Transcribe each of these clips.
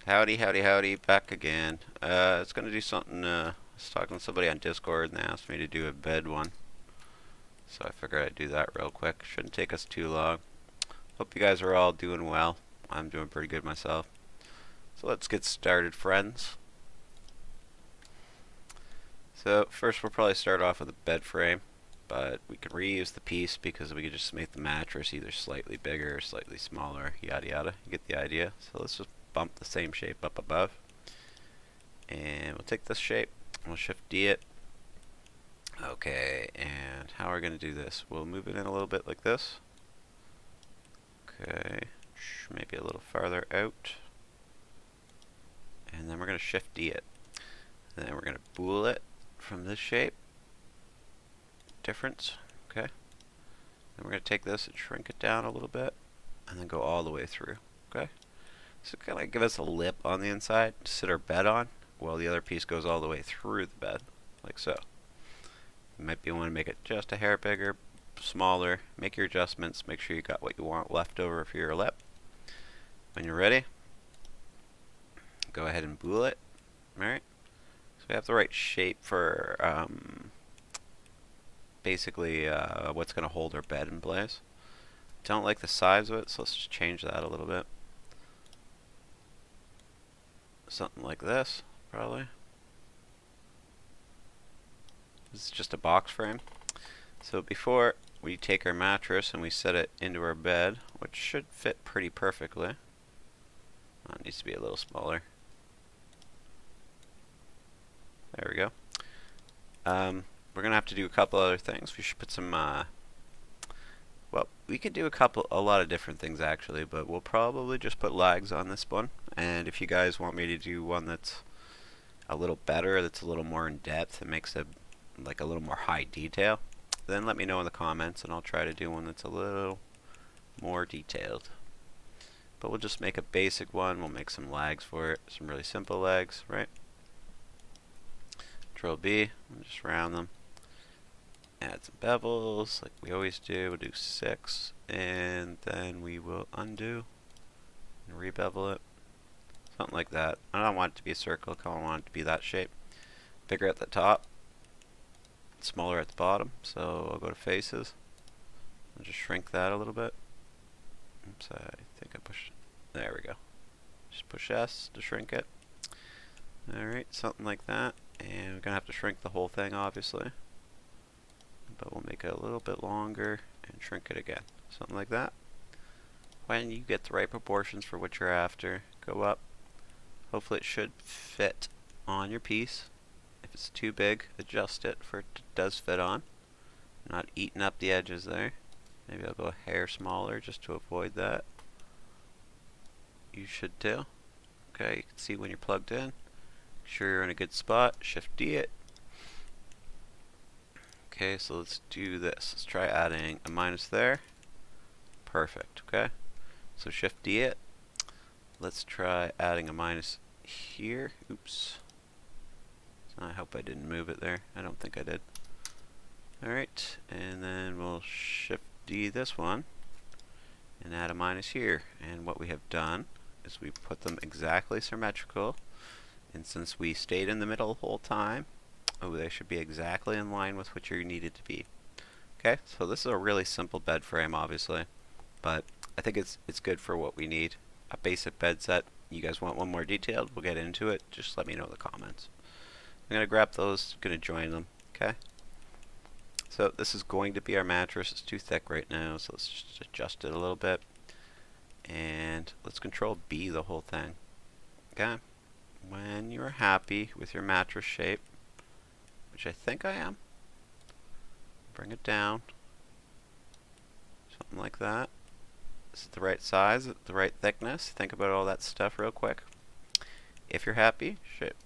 Howdy, howdy, howdy, back again. It's gonna do something, I was talking to somebody on Discord and they asked me to do a bed one. So I figured I'd do that real quick. Shouldn't take us too long. Hope you guys are all doing well. I'm doing pretty good myself. So let's get started, friends. So first we'll probably start off with a bed frame, but we can reuse the piece because we could just make the mattress either slightly bigger or slightly smaller, yada yada. You get the idea. So let's just bump the same shape up above. And we'll take this shape, we'll shift D it. Okay, and how are we going to do this? We'll move it in a little bit like this. Okay, maybe a little farther out. And then we're going to shift D it. And then we're going to bool it from this shape. Difference, okay. Then we're going to take this and shrink it down a little bit. And then go all the way through, okay. So kind of give us a lip on the inside to sit our bed on, while the other piece goes all the way through the bed, like so. You might want to make it just a hair bigger, smaller, make your adjustments, make sure you got what you want left over for your lip. When you're ready, go ahead and bool it. Alright, so we have the right shape for basically what's going to hold our bed in place. Don't like the size of it, so let's just change that a little bit. Something like this, probably. This is just a box frame. So before we take our mattress and we set it into our bed, which should fit pretty perfectly. It needs to be a little smaller. There we go. We're gonna have to do a couple other things. We should put some well, we could do a lot of different things actually, but we'll probably just put lags on this one. And if you guys want me to do one that's a little better, that's a little more in depth, and makes it like a little more high detail, then let me know in the comments and I'll try to do one that's a little more detailed. But we'll just make a basic one. We'll make some lags for it, some really simple lags, right? Control B, and just round them. Add some bevels like we always do. We'll do 6 and then we will undo and rebevel it. Something like that. I don't want it to be a circle, I kind of want it to be that shape. Bigger at the top, smaller at the bottom. So I'll go to faces and just shrink that a little bit. Oops, I think I pushed. There we go. Just push S to shrink it. Alright, something like that. And we're going to have to shrink the whole thing, obviously. But we'll make it a little bit longer and shrink it again. Something like that. When you get the right proportions for what you're after, go up. Hopefully it should fit on your piece. If it's too big, adjust it for it does fit on. Not eating up the edges there. Maybe I'll go a hair smaller just to avoid that. You should too. Okay, you can see when you're plugged in. Make sure you're in a good spot. Shift D it. Okay, so let's do this. Let's try adding a minus there. Perfect, okay. So Shift D it. Let's try adding a minus here. Oops. I hope I didn't move it there. I don't think I did. Alright, and then we'll Shift D this one and add a minus here. And what we have done is we put them exactly symmetrical. And since we stayed in the middle the whole time, they should be exactly in line with what you needed to be. Okay, so this is a really simple bed frame, obviously, but I think it's good for what we need. A basic bed set. You guys want one more detailed? We'll get into it. Just let me know in the comments. I'm gonna grab those. Gonna join them. Okay. So this is going to be our mattress. It's too thick right now, so let's just adjust it a little bit. And let's Control B the whole thing. Okay. When you're happy with your mattress shape, which I think I am, bring it down. Something like that. Is it the right size? The right thickness? Think about all that stuff real quick. If you're happy,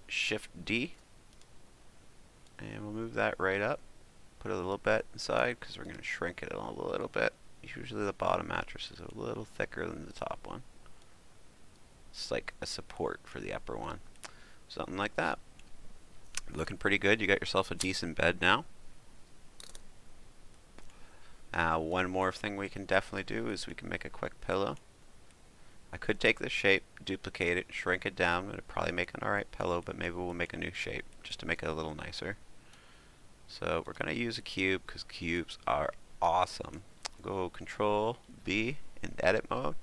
Shift D. And we'll move that right up. Put it a little bit inside because we're going to shrink it a little bit. Usually the bottom mattress is a little thicker than the top one. It's like a support for the upper one. Something like that. Looking pretty good. You got yourself a decent bed now. One more thing we can definitely do is we can make a quick pillow. I could take this shape, duplicate it, shrink it down. It'd probably make an alright pillow, but maybe we'll make a new shape just to make it a little nicer. So we're going to use a cube because cubes are awesome. Go Control B in edit mode,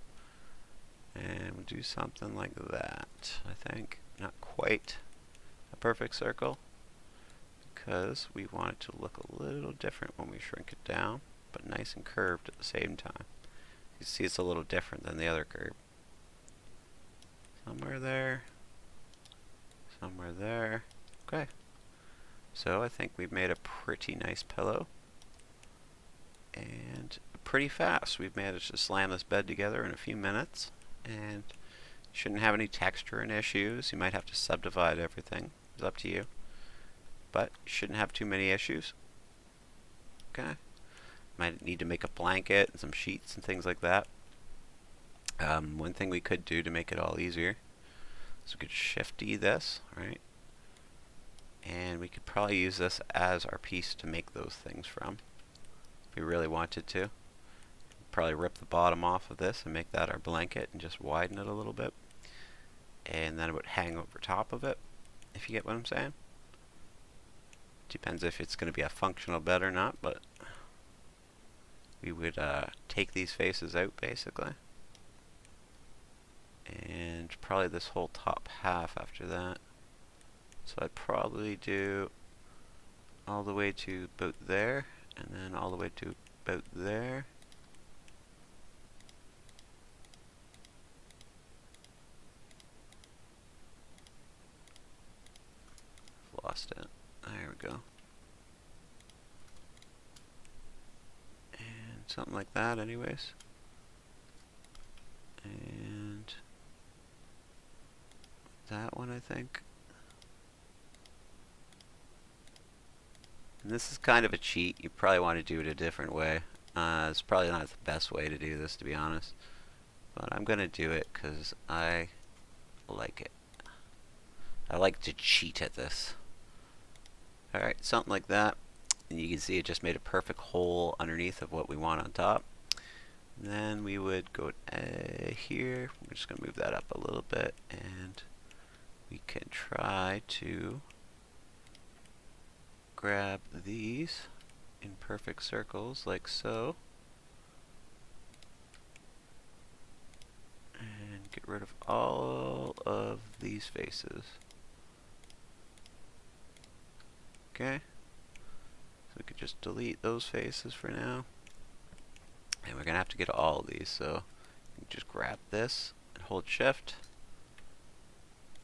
and we'll do something like that. I think not quite a perfect circle because we want it to look a little different when we shrink it down, but nice and curved at the same time. You see it's a little different than the other curve. Somewhere there, somewhere there. Okay. So I think we've made a pretty nice pillow. And pretty fast. We've managed to slam this bed together in a few minutes. And shouldn't have any texture and issues. You might have to subdivide everything. It's up to you. But you shouldn't have too many issues. Okay. Might need to make a blanket and some sheets and things like that. One thing we could do to make it all easier is we could Shift-D this, right? And we could probably use this as our piece to make those things from, if we really wanted to. Probably rip the bottom off of this and make that our blanket and just widen it a little bit. And then it would hang over top of it, if you get what I'm saying. Depends if it's going to be a functional bed or not, but we would take these faces out basically. And probably this whole top half after that. So I'd probably do all the way to about there, and then all the way to about there. Lost it. There we go. And something like that anyways. And that one, I think. And this is kind of a cheat. You probably want to do it a different way. It's probably not the best way to do this, to be honest. But I'm going to do it because I like it. I like to cheat at this. Alright, something like that. And you can see it just made a perfect hole underneath of what we want on top. And then we would go here. We're just going to move that up a little bit. And we can try to grab these in perfect circles like so. And get rid of all of these faces. Okay. So we could just delete those faces for now. And we're going to have to get all of these, so you can just grab this and hold Shift.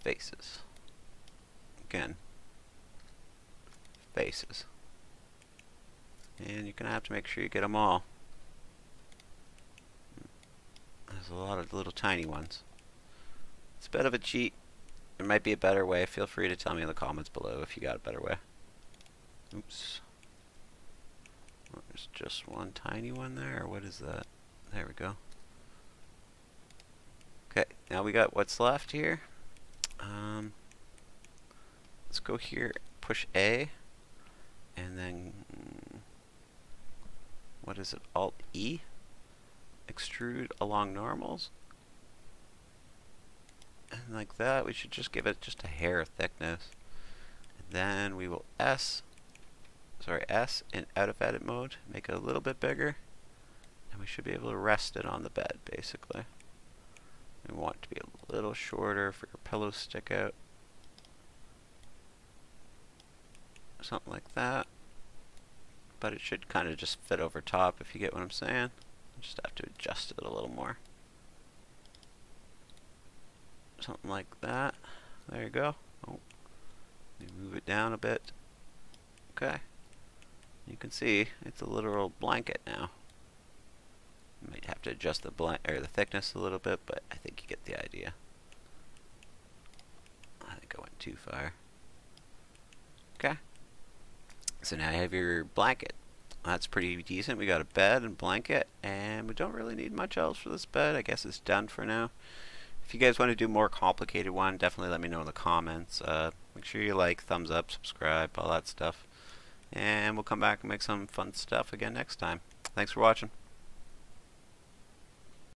Faces. Again. Faces. And you're going to have to make sure you get them all. There's a lot of little tiny ones. It's a bit of a cheat. There might be a better way. Feel free to tell me in the comments below if you got a better way. Oops. Oh, there's just one tiny one there, or what is that? There we go. Okay, now we got what's left here. Let's go here, push A, and then what is it? Alt E. Extrude along normals. And like that, we should just give it just a hair of thickness. And then we will S in out of edit mode, make it a little bit bigger, and we should be able to rest it on the bed basically. We want it to be a little shorter for your pillow stick out. Something like that. But it should kind of just fit over top, if you get what I'm saying. Just have to adjust it a little more. Something like that. There you go. Oh, move it down a bit. Okay. You can see it's a literal blanket now. You might have to adjust the the thickness a little bit, but I think you get the idea. I think I went too far. Okay. So now you have your blanket. That's pretty decent. We got a bed and blanket, and we don't really need much else for this bed. I guess it's done for now. If you guys want to do a more complicated one, definitely let me know in the comments. Make sure you like, thumbs up, subscribe, all that stuff. And we'll come back and make some fun stuff again next time. Thanks for watching.